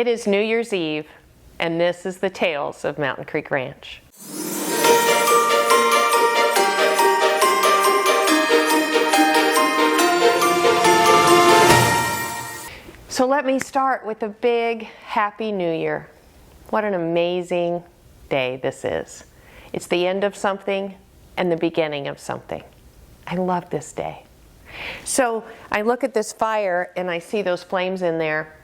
It is New Year's Eve, and this is the Tales of Mountain Creek Ranch. So let me start with a big Happy New Year. What an amazing day this is. It's the end of something and the beginning of something. I love this day. So I look at this fire and I see those flames in there.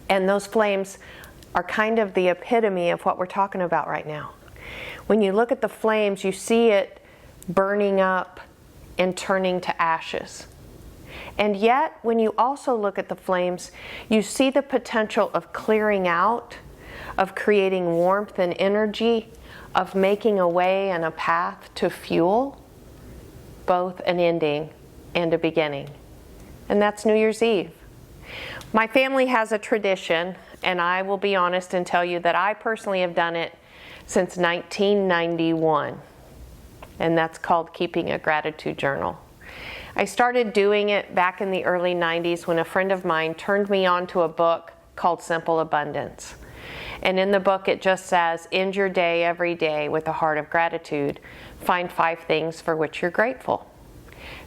And those flames are kind of the epitome of what we're talking about right now. When you look at the flames, you see it burning up and turning to ashes. And yet, when you also look at the flames, you see the potential of clearing out, of creating warmth and energy, of making a way and a path to fuel both an ending and a beginning. And that's New Year's Eve. My family has a tradition, and I will be honest and tell you that I personally have done it since 1991, and that's called keeping a gratitude journal. I started doing it back in the early 90s when a friend of mine turned me on to a book called Simple Abundance. And in the book it just says, end your day every day with a heart of gratitude. Find 5 things for which you're grateful.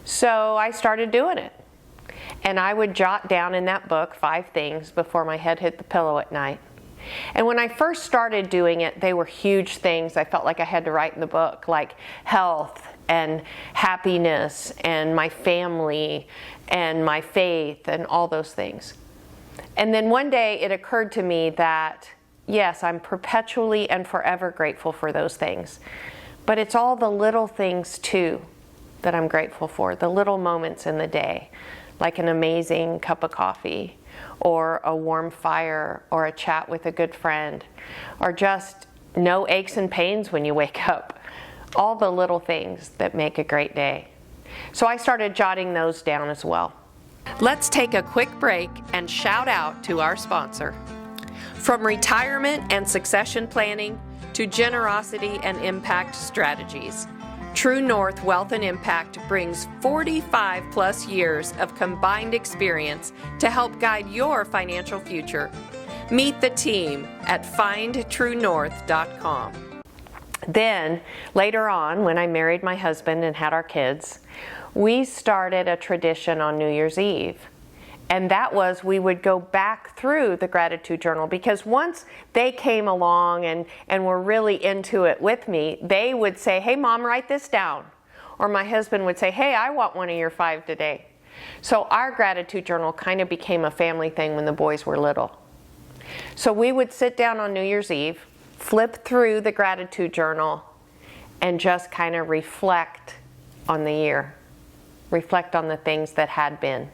So I started doing it. And I would jot down in that book 5 things before my head hit the pillow at night. And when I first started doing it, they were huge things I felt like I had to write in the book, like health and happiness and my family and my faith and all those things. And then one day it occurred to me that, yes, I'm perpetually and forever grateful for those things. But it's all the little things too that I'm grateful for, the little moments in the day, like an amazing cup of coffee, or a warm fire, or a chat with a good friend, or just no aches and pains when you wake up. All the little things that make a great day. So I started jotting those down as well. Let's take a quick break and shout out to our sponsor. From retirement and succession planning to generosity and impact strategies, TrueNorth Wealth and Impact brings 45 plus years of combined experience to help guide your financial future. Meet the team at findtruenorth.com. Then, later on, when I married my husband and had our kids, we started a tradition on New Year's Eve. And that was we would go back through the gratitude journal, because once they came along and were really into it with me, they would say, hey, Mom, write this down. Or my husband would say, hey, I want one of your 5 today. So our gratitude journal kind of became a family thing when the boys were little. So we would sit down on New Year's Eve, flip through the gratitude journal, and just kind of reflect on the year. Reflect on the things that had been.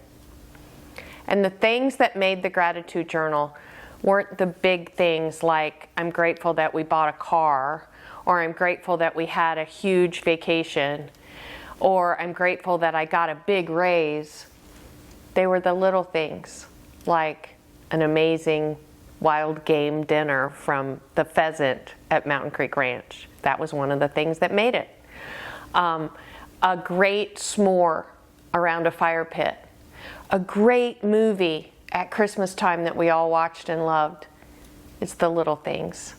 And the things that made the gratitude journal weren't the big things like, I'm grateful that we bought a car, or I'm grateful that we had a huge vacation, or I'm grateful that I got a big raise. They were the little things, like an amazing wild game dinner from the pheasant at Mountain Creek Ranch. That was one of the things that made it. A great s'more around a fire pit. A great movie at Christmas time that we all watched and loved. It's the little things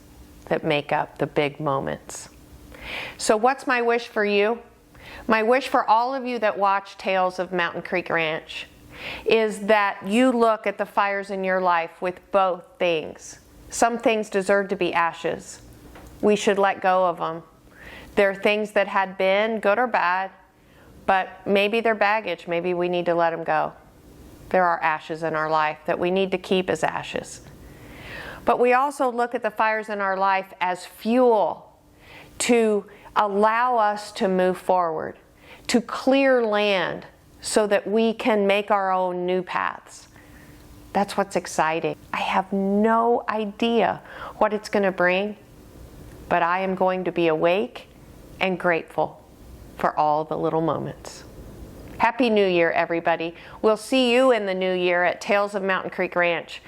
that make up the big moments. So what's my wish for you? My wish for all of you that watch Tales of Mountain Creek Ranch is that you look at the fires in your life with both things. Some things deserve to be ashes. We should let go of them. There are things that had been, good or bad, but maybe they're baggage. Maybe we need to let them go. There are ashes in our life that we need to keep as ashes. But we also look at the fires in our life as fuel to allow us to move forward, to clear land so that we can make our own new paths. That's what's exciting. I have no idea what it's going to bring, but I am going to be awake and grateful for all the little moments. Happy New Year, everybody. We'll see you in the new year at Tales of Mountain Creek Ranch.